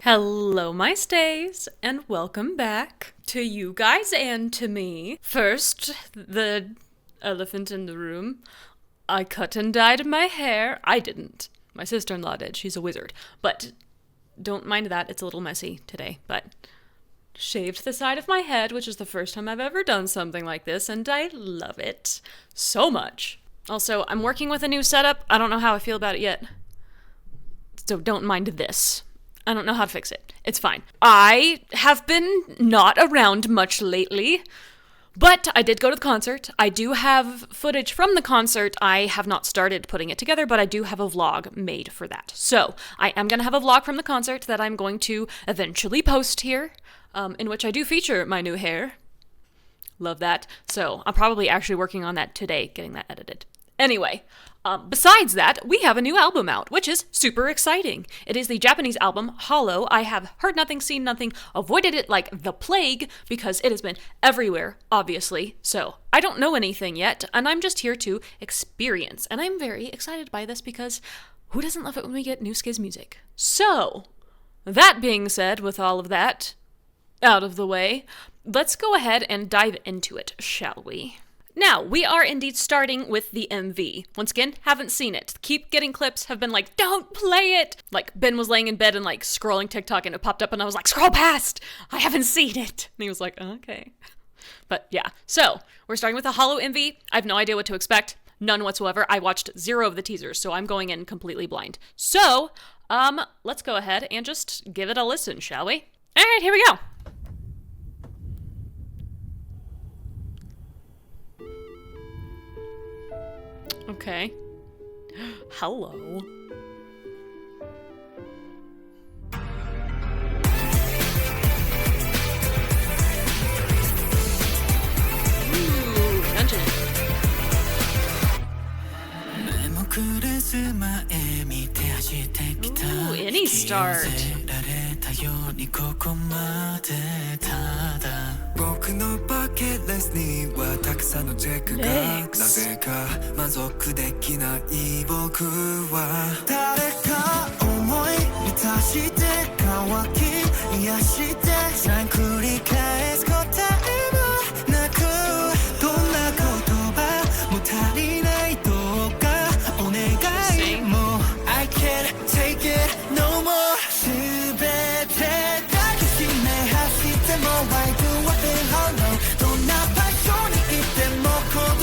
Hello, my stays, and welcome back to you guys and to me. First, the elephant in the room. I cut and dyed my hair. I didn't. My sister-in-law did. She's a wizard. But don't mind that. It's a little messy today. But shaved the side of my head, which is the first time I've ever done something like this, and I love it so much. Also, I'm working with a new setup. I don't know how I feel about it yet. So don't mind this. I don't know how to fix it. It's fine. I have been not around much lately, but I did go to the concert. I do have footage from the concert. I have not started putting it together, but I do have a vlog made for that. So I am going to have a vlog from the concert that I'm going to eventually post here, in which I do feature my new hair. Love that. So I'm probably actually working on that today, getting that edited. Anyway, besides that, we have a new album out, which is super exciting. It is the Japanese album, Hollow. I have heard nothing, seen nothing, avoided it like the plague, because it has been everywhere, obviously. So, I don't know anything yet, and I'm just here to experience. And I'm very excited by this, because who doesn't love it when we get new Skiz music? So, that being said, with all of that out of the way, let's go ahead and dive into it, shall we? Now, we are indeed starting with the MV. Once again, haven't seen it. Keep getting clips, have been like, don't play it! Like, Ben was laying in bed and like scrolling TikTok and it popped up and I was like, scroll past! I haven't seen it! And he was like, okay. But yeah, so, we're starting with the Hollow MV. I have no idea what to expect. None whatsoever. I watched 0 of the teasers, so I'm going in completely blind. So, let's go ahead and just give it a listen, shall we? Alright, here we go! Okay. Hello. Ooh, dungeon. Ooh, any start. I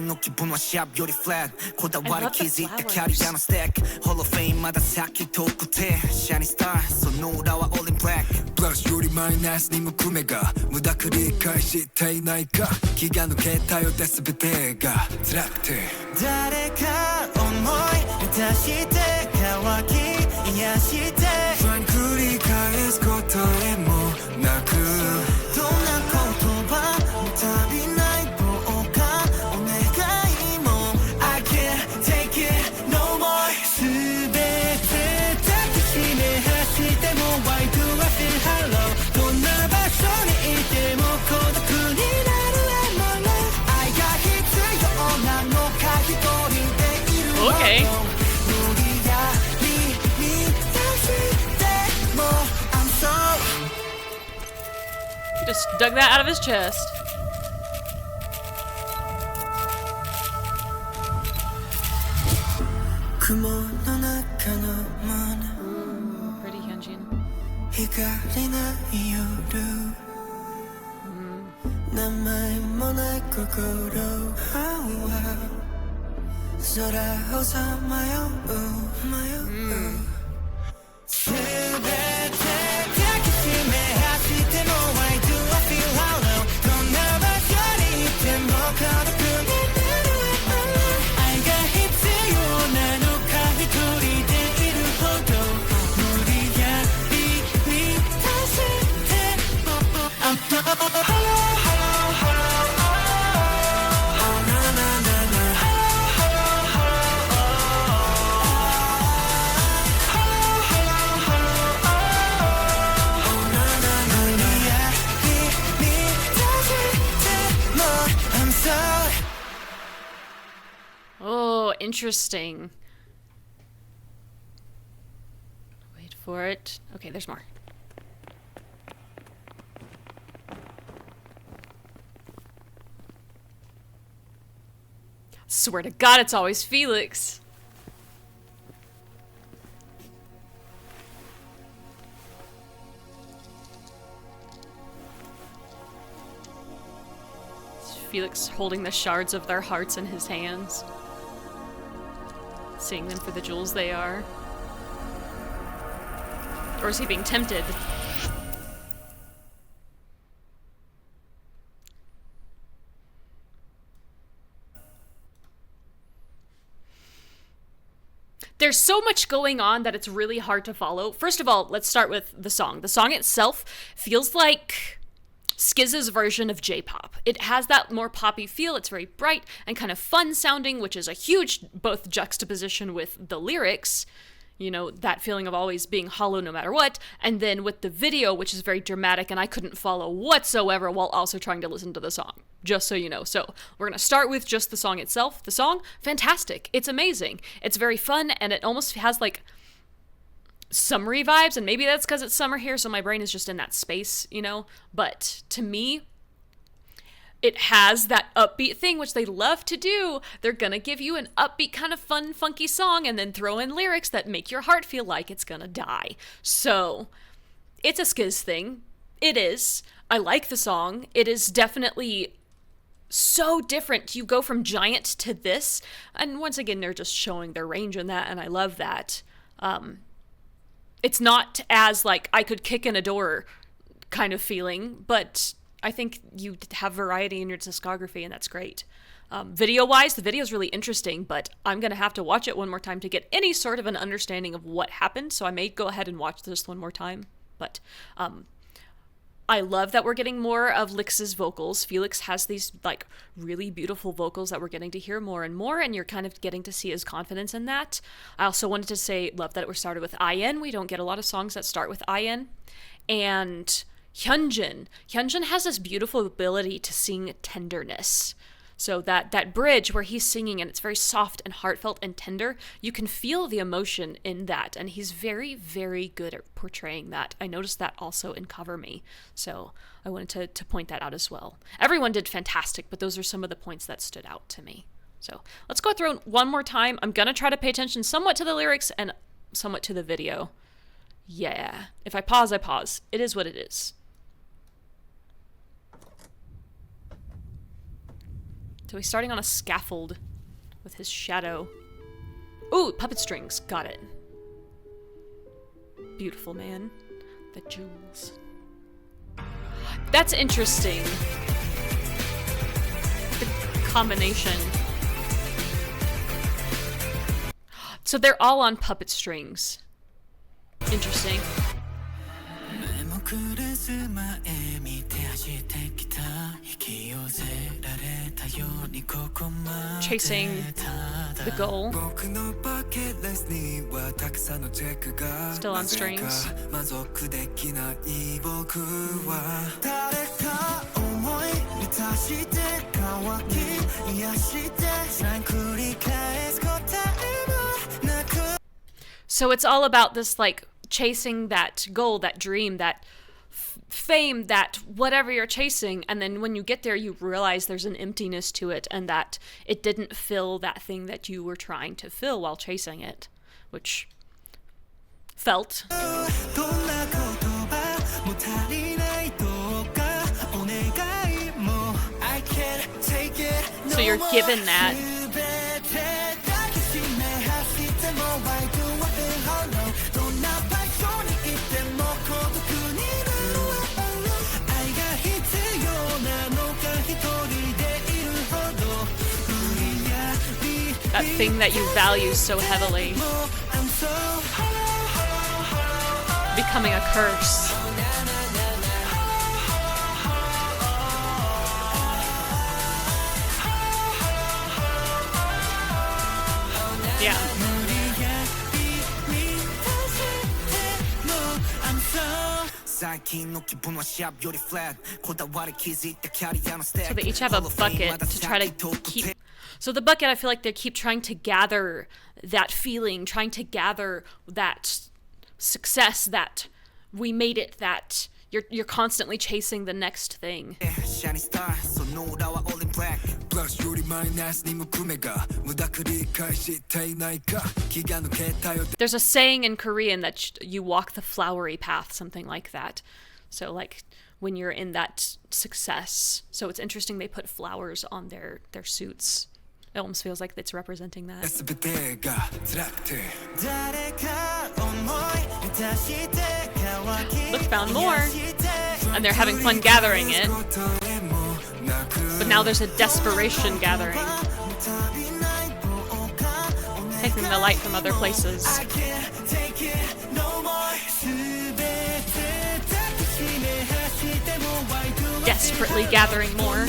love the flower. Hall of Fame まだ先遠くて Shiny Star その裏は All in Black プラスよりマイナスにむくめが無駄繰り返していないか気が抜けたようで全てが辛くて誰か思い出して乾き癒して不安繰り返す答えもなくどんな言葉も足りないOkay. He just dug that out of his chest. Pretty Hyunjin. interesting. Wait for it. Okay, there's more. Swear to God, it's always Felix. It's Felix holding the shards of their hearts in his hands, seeing them for the jewels they are. Or is he being tempted? There's so much going on that it's really hard to follow. First of all, let's start with the song. The song itself feels like Skiz's version of J-pop. It has that more poppy feel. It's very bright and kind of fun sounding, which is a huge both juxtaposition with the lyrics, you know, that feeling of always being hollow no matter what, and then with the video, which is very dramatic, and I couldn't follow whatsoever while also trying to listen to the song, just so you know. So we're going to start with just the song itself. The song, fantastic. It's amazing. It's very fun, and it almost has like summery vibes, and maybe that's because it's summer here, so my brain is just in that space, you know. But to me, it has that upbeat thing, which they love to do. They're gonna give you an upbeat kind of fun, funky song and then throw in lyrics that make your heart feel like it's gonna die. So it's a Skiz thing. It is. I like the song. It is definitely so different. You go from Giant to this, and once again, they're just showing their range in that, and I love that. It's not as like I could kick in a door kind of feeling, but I think you have variety in your discography, and that's great. Video-wise, the video is really interesting, but I'm going to have to watch it one more time to get any sort of an understanding of what happened, so I may go ahead and watch this one more time. But I love that we're getting more of Lix's vocals. Felix has these like really beautiful vocals that we're getting to hear more and more, and you're kind of getting to see his confidence in that. I also wanted to say, love that it was started with IN. We don't get a lot of songs that start with IN. And Hyunjin has this beautiful ability to sing tenderness. So that bridge where he's singing and it's very soft and heartfelt and tender, you can feel the emotion in that, and he's very, very good at portraying that. I noticed that also in Cover Me, so I wanted to point that out as well. Everyone did fantastic, but those are some of the points that stood out to me. So let's go through one more time. I'm going to try to pay attention somewhat to the lyrics and somewhat to the video. Yeah, if I pause, I pause. It is what it is. So he's starting on a scaffold with his shadow. Ooh, puppet strings. Got it. Beautiful, man. The jewels. That's interesting. The combination. So they're all on puppet strings. Interesting. Chasing the goal. Still on strings. So it's all about this, like, chasing that goal, that dream, that fame, that whatever you're chasing, and then when you get there you realize there's an emptiness to it and that it didn't fill that thing that you were trying to fill while chasing it, which felt. So you're given that. That thing that you value so heavily becoming a curse. Yeah. So they each have a bucket to try to keep. So the bucket, I feel like they keep trying to gather that feeling, trying to gather that success, that we made it, that you're constantly chasing the next thing. There's a saying in Korean that you walk the flowery path, something like that. So like when you're in that success. So it's interesting they put flowers on their suits. It almost feels like it's representing that. Look, found more. And they're having fun gathering it. But now there's a desperation gathering. Taking the light from other places. Desperately gathering more.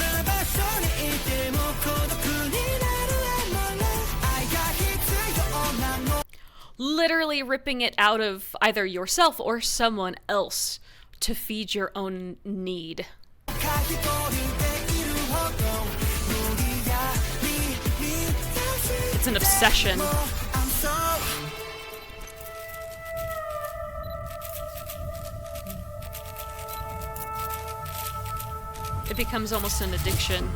Literally ripping it out of either yourself or someone else to feed your own need. It's an obsession. It becomes almost an addiction.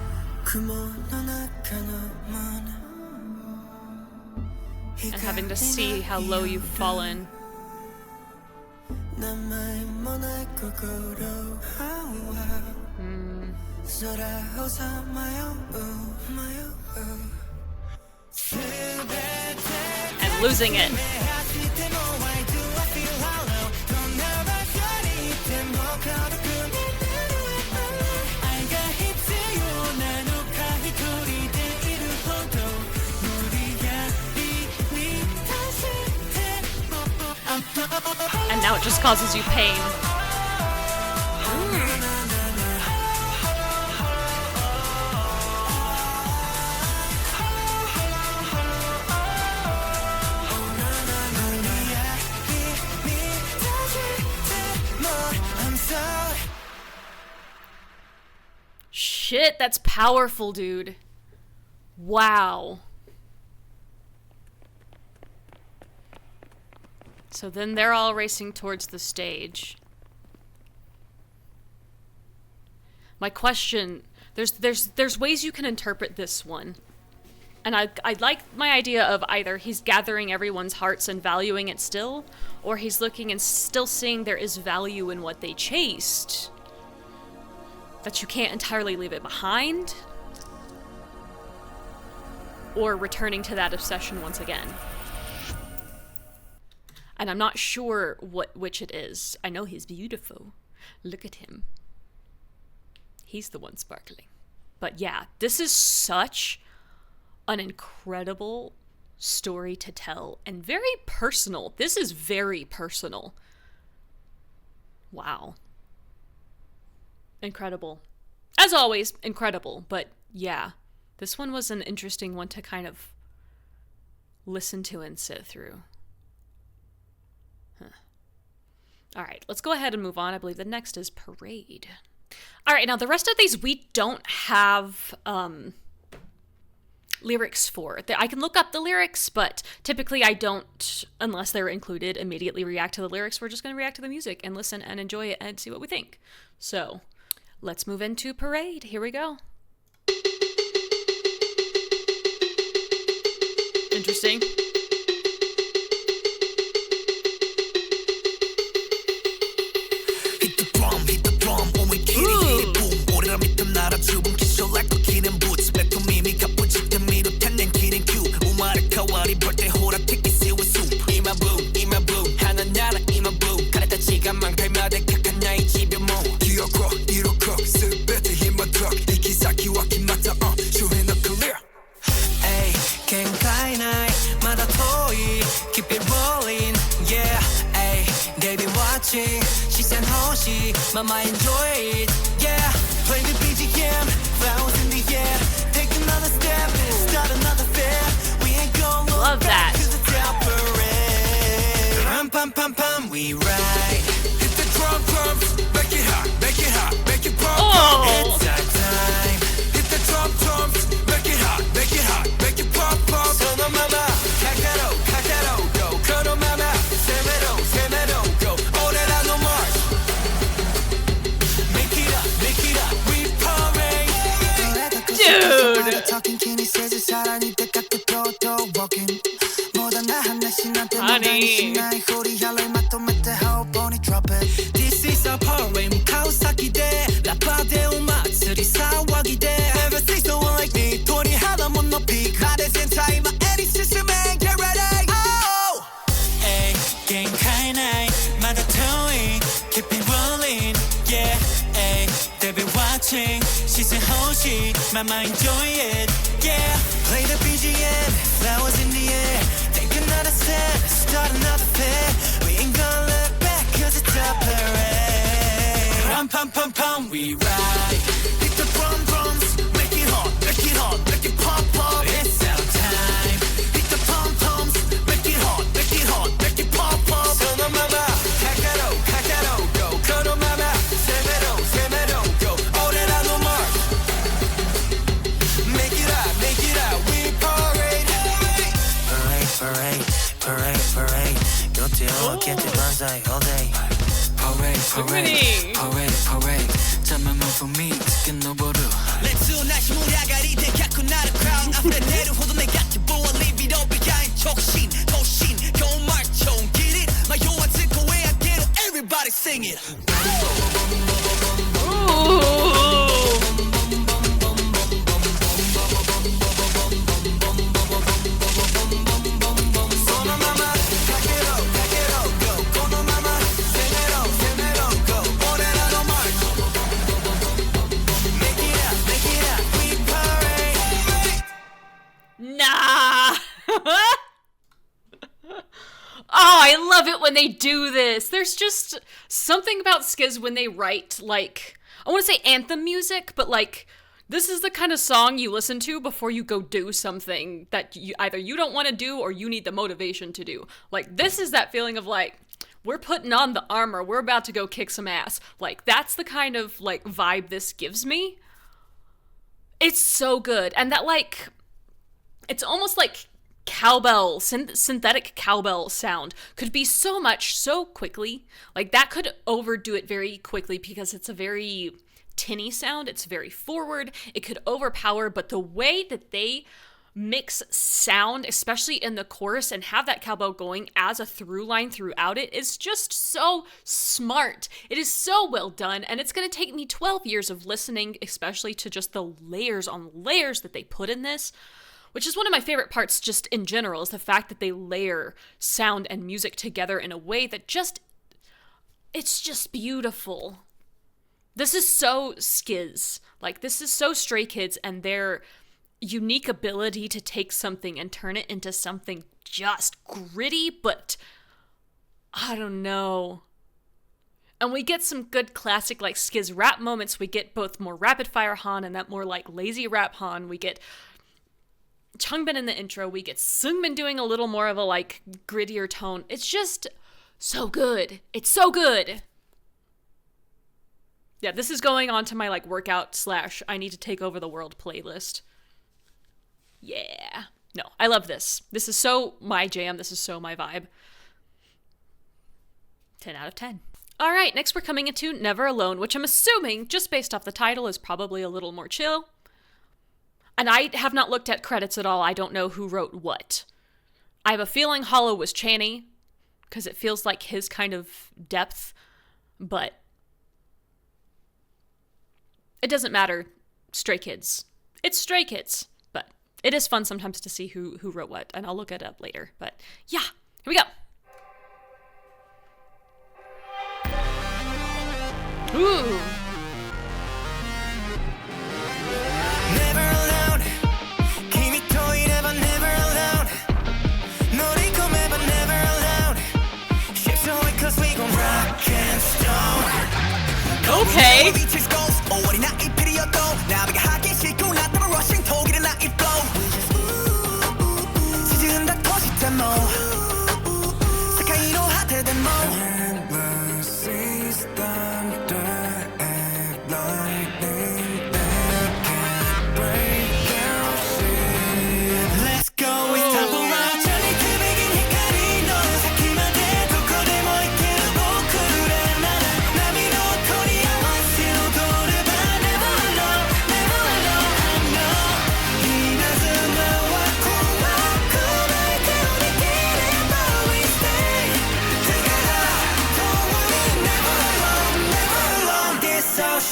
And having to see how low you've fallen. And losing it. And now it just causes you pain. Shit, that's powerful, dude. Wow. So then they're all racing towards the stage. My question, there's ways you can interpret this one. And I like my idea of either he's gathering everyone's hearts and valuing it still, or he's looking and still seeing there is value in what they chased. That you can't entirely leave it behind. Or returning to that obsession once again. And I'm not sure which it is. I know he's beautiful. Look at him. He's the one sparkling. But yeah, this is such an incredible story to tell. And very personal. This is very personal. Wow. Incredible. As always, incredible. But yeah, this one was an interesting one to kind of listen to and sit through. All right, let's go ahead and move on. I believe the next is Parade. All right, now the rest of these we don't have lyrics for. I can look up the lyrics, but typically I don't, unless they're included, immediately react to the lyrics. We're just going to react to the music and listen and enjoy it and see what we think. So let's move into Parade. Here we go. Interesting. Keep it rolling, yeah, ayy. They be watching, she said hoshi, mama enjoy it, yeah. Play the BGM, flowers in the air. Take another step, start another fair. We ain't gonna love that. To the top parade. Pam pam pam pam, we ride. Hit the drum drums, make it hot, make it hot, make it pop. Oh. It's our time. Hit the drums, make it hot, make it hot, make it pop pop. Sono mama, kakaro, kakaro, go. Kono mama, semero, semero, go. Orera no march. Make it up, we parade. Dude. Talking kenny says it's hard, I need to cut the door walking. Honey. This is our parade, Kawasaki de Rapper de umatsuri sawagi de Never see someone like me, 鳥肌ものピーク派手全体は絵に進め Get ready! Oh! Ay, 限界ないまだ遠い Keep it rolling, yeah Ay, they've been watching 視線欲しい Mama enjoy it, yeah Play the BGM, flowers in the air Take another step, start another fair We ain't gonna look back cause it's a parade Ram pam pam pam, we ride Hit the drums, make it hot, make it pop pop It's our time Hit the pom-poms, make it hot, make it pop pop Sono mama, kakaro, kakaro, go Kono mama, semero, semero, go Orera no march Make it up, we parade Parade, parade, parade Go to get the banzai all day Parade, parade 잠깐만 for me, 지금 너보루 Let's do 날씨 무리하가리 대격고 나를 crown 앞에 내려 호도 내 곁에 보아 leave it all behind 촉신, 도신, 겨울 march on get it My 요한 듣고 왜 I get it Everybody sing it Ooh. Nah. Oh, I love it when they do this. There's just something about Skiz when they write, like, I want to say anthem music, but like, this is the kind of song you listen to before you go do something that either you don't want to do or you need the motivation to do. Like, this is that feeling of like, we're putting on the armor, we're about to go kick some ass. Like, that's the kind of like vibe this gives me. It's so good. And that like, it's almost like cowbell, synthetic cowbell sound could be so much so quickly. Like, that could overdo it very quickly because it's a very tinny sound. It's very forward. It could overpower, but the way that they mix sound, especially in the chorus, and have that cowbell going as a through line throughout it is just so smart. It is so well done, and it's going to take me 12 years of listening, especially to just the layers on layers that they put in this. Which is one of my favorite parts just in general, is the fact that they layer sound and music together in a way that just, it's just beautiful. This is so Skiz. Like, this is so Stray Kids and their unique ability to take something and turn it into something just gritty, but I don't know. And we get some good classic, like, Skiz rap moments. We get both more rapid fire Han and that more, like, lazy rap Han. We get Changbin in the intro, we get Seungmin doing a little more of a like grittier tone. It's just so good. It's so good. Yeah, this is going on to my like workout / I need to take over the world playlist. Yeah. No, I love this. This is so my jam. This is so my vibe. 10 out of 10. All right, next we're coming into Never Alone, which I'm assuming, just based off the title, is probably a little more chill. And I have not looked at credits at all. I don't know who wrote what. I have a feeling Hollow was Channy, because it feels like his kind of depth, but it doesn't matter. Stray Kids. It's Stray Kids, but it is fun sometimes to see who wrote what, and I'll look it up later. But yeah, here we go. Ooh. Never alone. 君といれば never alone. 乗り込めば never alone. Shapes away 'cause we gon' rock and stone. Okay. Reaches goals. 終わりないピリオド。波が激しくなっても rushing 途切れない flow. 沈んだとしても世界の果てでも Endless seas down.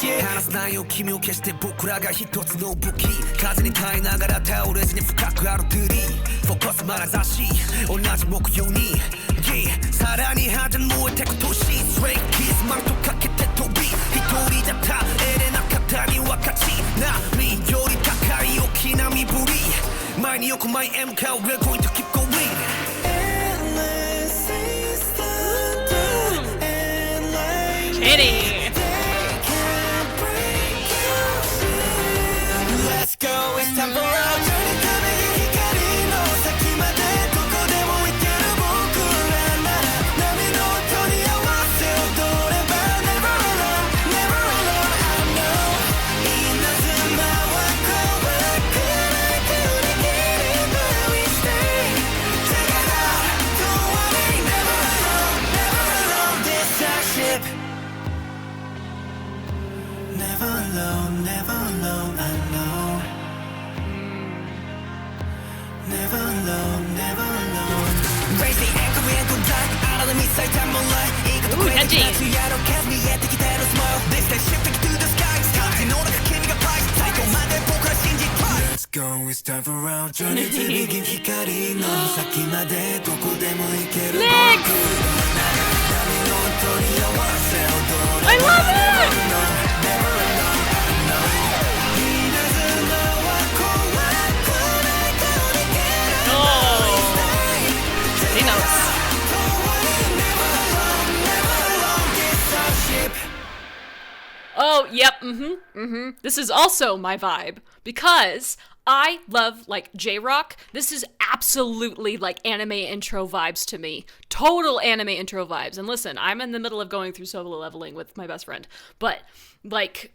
話す内容君を決して僕らが一つの武器風に耐えながら倒れずに深くあるトゥリーフォーカスまなざし同じ目標に、さらに派手に燃えてく年ストレイキスマンとかけて飛び一人じゃ耐えれなかったに分かち波より高い大きな身振り前に横前へ向かう We're going to keep going Kitty. Let's go, it's time for our journey 光の先までどこでも行ける僕らなら波の音に合わせ踊れば Never alone, never alone I know 稲妻は怖くない振り切り But we stay together Don't worry, never alone, never alone This our ship Never alone, never alone I know Never alone, never alone Raise the anchor and go down out of the midsight time moonlight 이것도 catchy. catch me at the guitar smile This time shifting to the sky 스카우트 노래가 케미가 bright 달콤한데 보컬 신지 Let's go, it's time for our journey 들이긴光の先までどこでも行ける Next! 波の音に合わせ踊れ I love it! Never alone, I know 稲妻は怖くない振り切る Oh, he knows. Don't worry, never alone, never alone It's our ship Oh, yep, This is also my vibe because I love like J-Rock. This is absolutely like anime intro vibes to me. Total anime intro vibes. And listen, I'm in the middle of going through solo leveling with my best friend, but like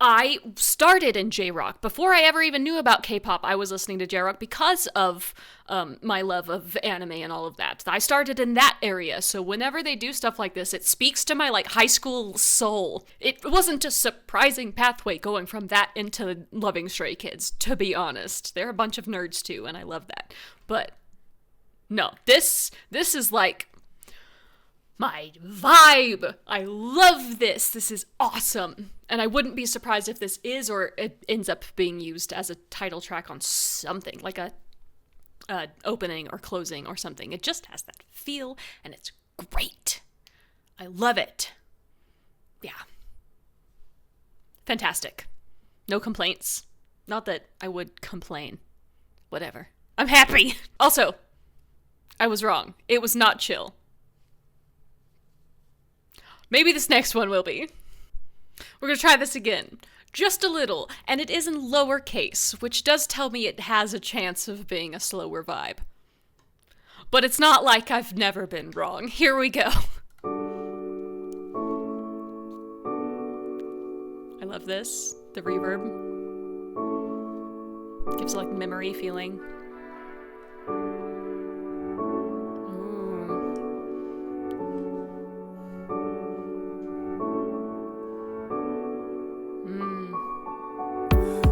I started in J-Rock. Before I ever even knew about K-pop, I was listening to J-Rock because of my love of anime and all of that. I started in that area, so whenever they do stuff like this, it speaks to my like high school soul. It wasn't a surprising pathway going from that into loving Stray Kids, to be honest. They're a bunch of nerds too, and I love that. But no, this is like my vibe. I love this. This is awesome. And I wouldn't be surprised if this is or it ends up being used as a title track on something, like a opening or closing or something. It just has that feel, and it's great. I love it. Yeah. Fantastic. No complaints. Not that I would complain. Whatever. I'm happy. Also, I was wrong. It was not chill. Maybe this next one will be. We're going to try this again. Just a little, and it is in lowercase, which does tell me it has a chance of being a slower vibe. But it's not like I've never been wrong. Here we go. I love this. The reverb. Gives like memory feeling.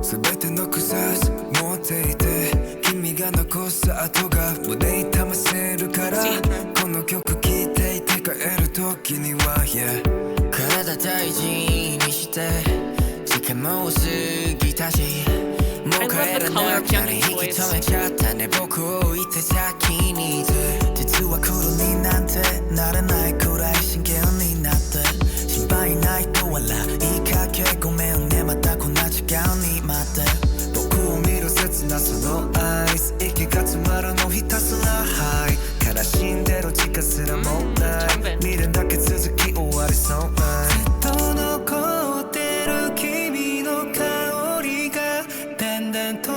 全ての草持っていて君が残す跡が胸痛ませるからこの曲聴いていて帰る時には、yeah、体大事にして時間も過ぎたしもう帰らなきゃね引き止めちゃったね僕を置いて先に実は黒になんてなれないくらい真剣になって心配ないと笑いかけごめんねまたこんな時間に待って僕を見る切なそのアイス息が詰まるのひたすらハイ悲しんでる時間すらもない未練だけ続き終わりそうなずっと残ってる君の香りがだんだん遠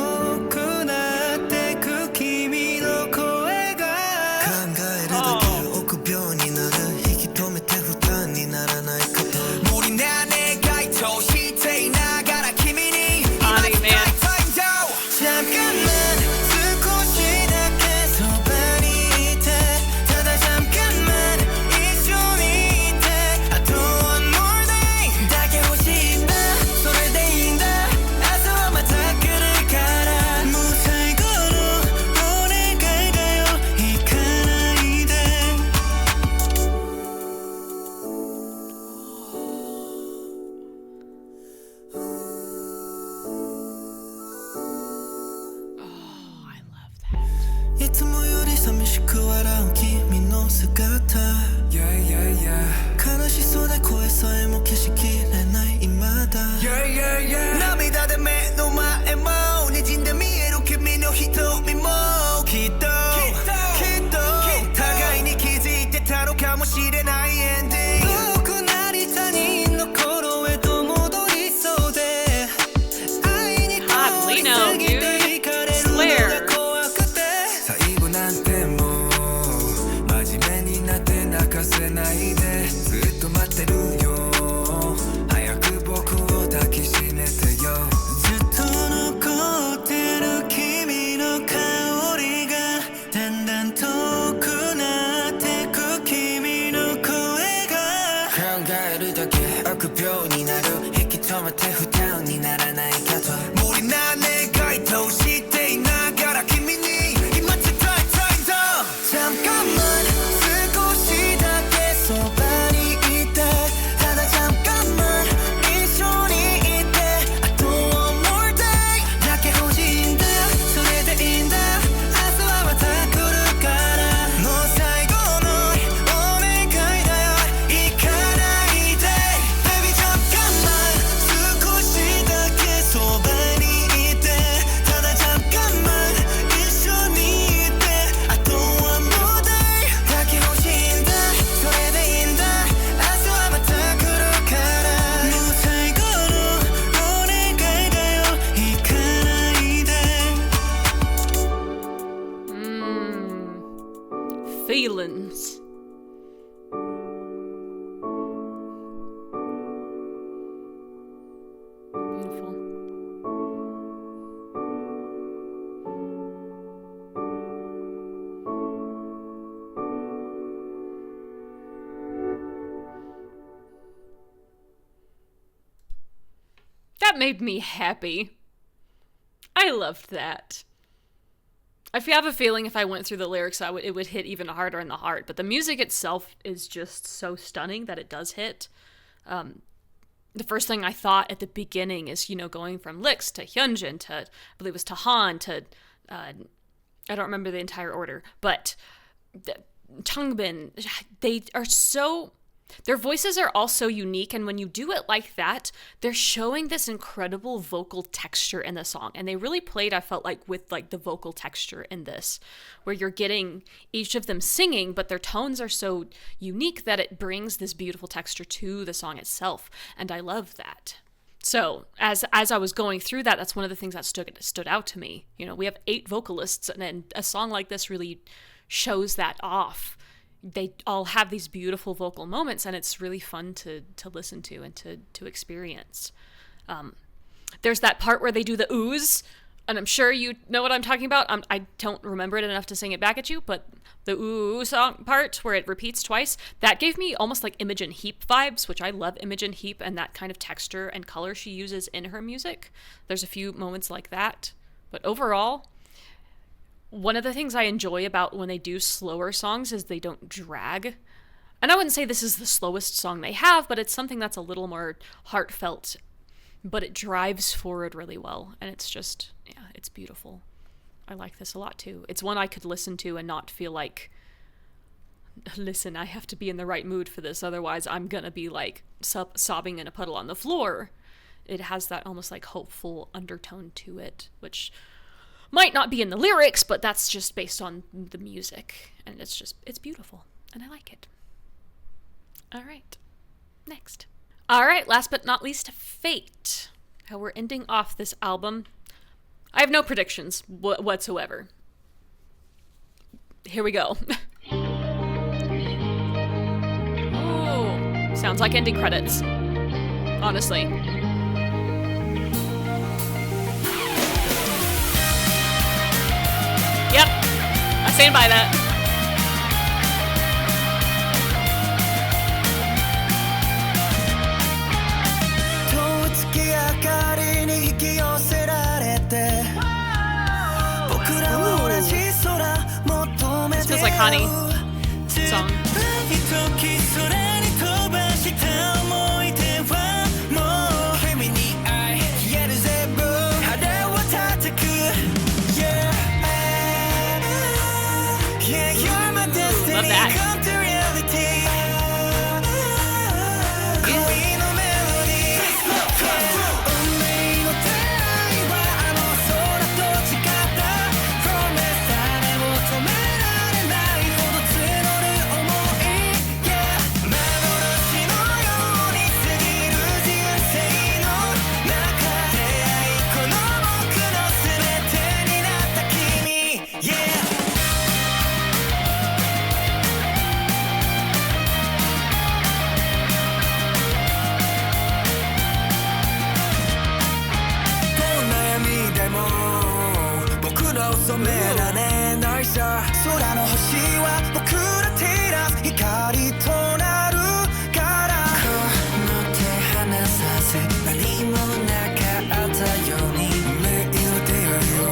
くなってく君の声が考えるだけで臆病になる引き止めて負担にならないこと無理な願いとしていながら君に今伝えたいよ잠깐만少しだけそばにいてただ잠깐만 しれないエンディング遠くなり他人の頃へと戻りそうで愛に通り過ぎていかれるのが怖くて最後なんてもう真面目になって泣かせないでずっと待ってるよ早く僕を抱きしめてよずっと残ってる君の香りがだんだん遠くなってく君の声が考えるだけ臆病になる引き止めて負担にならないかと無理な願いとしていながら君に今伝えたいんだ잠깐만少しだけそばにいてただ잠깐만一緒にいてあと one more day だけ欲しいんだそれでいいんだ明日はまた来るからもう最後のお願いだよ行かないで Baby 잠깐만少しだけそばにいてただ잠깐만一緒にいてあと one more day だけ欲しいんだそれでいいんだ明日はまた来るからもう最後のお願いだよ行かないで Feelings. Beautiful. That made me happy. I loved that. I have a feeling if I went through the lyrics, it would hit even harder in the heart. But the music itself is just so stunning that it does hit. The first thing I thought at the beginning is, going from Licks to Hyunjin to, I believe it was to Han to, I don't remember the entire order, but Changbin, they are so... Their voices are all so unique, and when you do it like that, they're showing this incredible vocal texture in the song. And they really played, I felt like, with the vocal texture in this, where you're getting each of them singing, but their tones are so unique that it brings this beautiful texture to the song itself. And I love that. So as I was going through that, that's one of the things that stood out to me. We have 8 vocalists, and a song like this really shows that off. They all have these beautiful vocal moments, and it's really fun to listen to and to experience. There's that part where they do the ooze, and I'm sure you know what I'm talking about. I don't remember it enough to sing it back at you, but the ooh song part where it repeats twice, that gave me almost like Imogen Heap vibes, which I love Imogen Heap and that kind of texture and color she uses in her music. There's a few moments like that, but overall, one of the things I enjoy about when they do slower songs is they don't drag. And I wouldn't say this is the slowest song they have, but it's something that's a little more heartfelt, but it drives forward really well. And it's just, it's beautiful. I like this a lot too. It's one I could listen to and not feel like, listen, I have to be in the right mood for this, otherwise I'm gonna be sobbing in a puddle on the floor. It has that almost hopeful undertone to it, which might not be in the lyrics, but that's just based on the music. And it's beautiful. And I like it. All right. Next. All right, last but not least, Fate. How we're ending off this album. I have no predictions whatsoever. Here we go. Ooh, sounds like ending credits. Honestly. Yep, I stand by that. This feels like Honey song. Love that. 染められないさ空の星は僕ら照らす光となるからこの手離させ何もなかったように運命の出会いを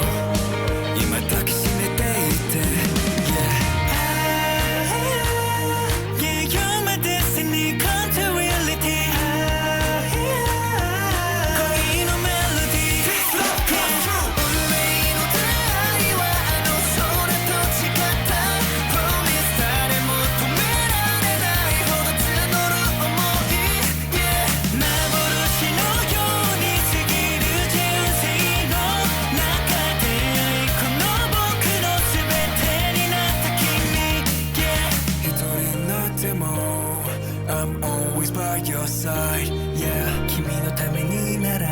今抱きしめていて Yeah, you're my destiny come to reality恋のメロディー This love comes true 運命の出会いはあの空と違った Promise 誰も止められないほど募る想い Yeah 幻のように過ぎる人生の中でこの僕の全てになった君 Yeah 一人になっても I'm always by your side Yeah 君のためになら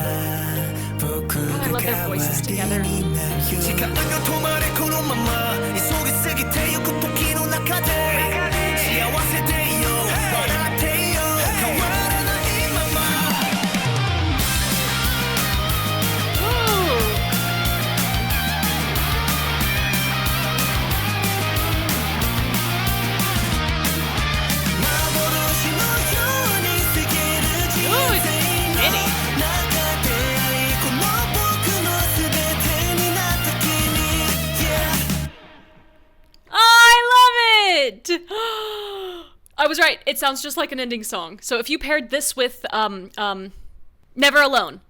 僕が代わりになるよ時間が止まれこのまま急ぎすぎてゆく時の中で幸せでいよう笑っていよう変わらないまま 幻のように過ぎる人生の中でこの僕の全てになった君 Yeah I love it! I was right. It sounds just like an ending song. So if you paired this with Never Alone,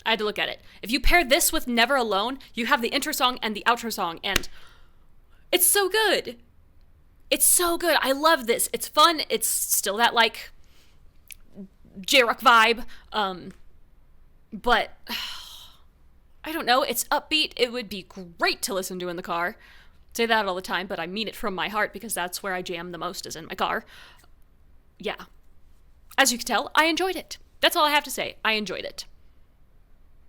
I had to look at it. If you pair this with Never Alone, you have the intro song and the outro song, and it's so good. It's so good. I love this. It's fun. It's still that, like, J-Rock vibe, but I don't know. It's upbeat. It would be great to listen to in the car. Say that all the time, but I mean it from my heart because that's where I jam the most is in my car. Yeah. As you can tell, I enjoyed it. That's all I have to say. I enjoyed it.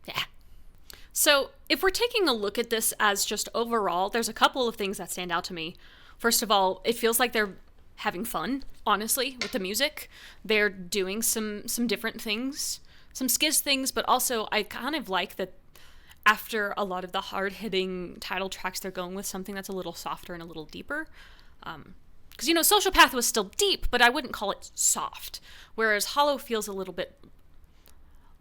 Yeah. So, if we're taking a look at this as just overall, there's a couple of things that stand out to me. First of all, it feels like they're having fun, honestly, with the music. They're doing some different things, some skiz things, but also I kind of like that after a lot of the hard-hitting title tracks, they're going with something that's a little softer and a little deeper. Because, Social Path was still deep, but I wouldn't call it soft. Whereas Hollow feels a little bit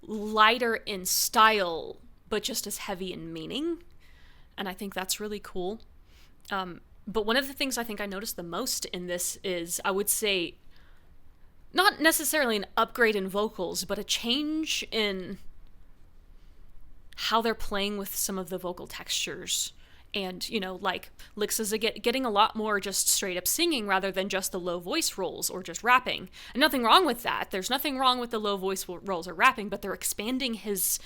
lighter in style, but just as heavy in meaning. And I think that's really cool. But one of the things I think I noticed the most in this is, I would say, not necessarily an upgrade in vocals, but a change in how they're playing with some of the vocal textures. And, like, Lixa's getting a lot more just straight up singing rather than just the low voice rolls or just rapping. And nothing wrong with that. There's nothing wrong with the low voice rolls or rapping, but they're expanding his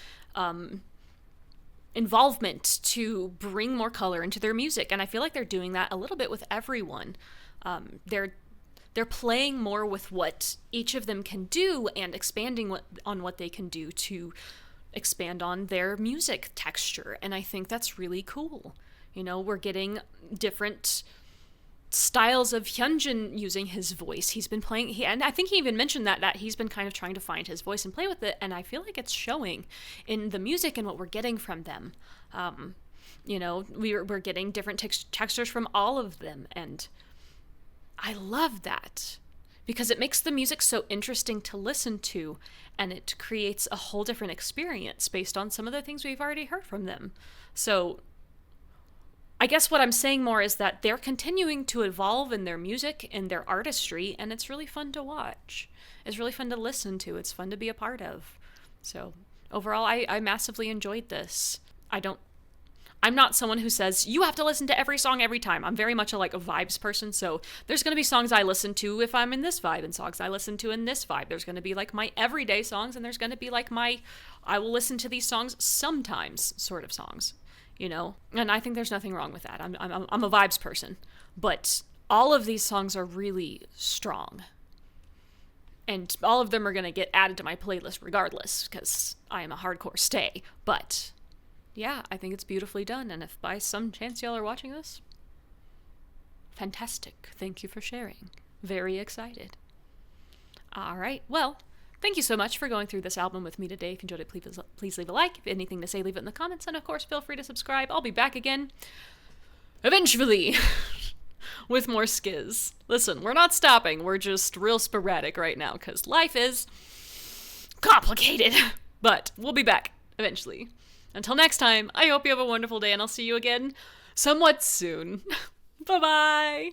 involvement to bring more color into their music. And I feel like they're doing that a little bit with everyone. They're playing more with what each of them can do and expanding on what they can do to expand on their music texture, and I think that's really cool. We're getting different styles of Hyunjin using his voice. He's been playing, and I think he even mentioned that he's been kind of trying to find his voice and play with it, and I feel like it's showing in the music and what we're getting from them. We're getting different textures from all of them, and I love that. Because it makes the music so interesting to listen to, and it creates a whole different experience based on some of the things we've already heard from them. So I guess what I'm saying more is that they're continuing to evolve in their music and their artistry, and it's really fun to watch. It's really fun to listen to. It's fun to be a part of. So overall, I massively enjoyed this. I'm not someone who says, you have to listen to every song every time. I'm very much a vibes person, so there's going to be songs I listen to if I'm in this vibe, and songs I listen to in this vibe. There's going to be, my everyday songs, and there's going to be, my I will listen to these songs sometimes sort of songs, And I think there's nothing wrong with that. I'm a vibes person. But all of these songs are really strong. And all of them are going to get added to my playlist regardless, because I am a hardcore stay. But yeah, I think it's beautifully done, and if by some chance y'all are watching this, fantastic. Thank you for sharing. Very excited. All right, well, Thank you so much for going through this album with me today. If you enjoyed it, please leave a like. If you have anything to say, leave it in the comments. And of course, feel free to subscribe. I'll be back again eventually with more skiz. Listen, we're not stopping. We're just real sporadic right now because life is complicated. But we'll be back eventually. Until next time, I hope you have a wonderful day and I'll see you again somewhat soon. Bye-bye.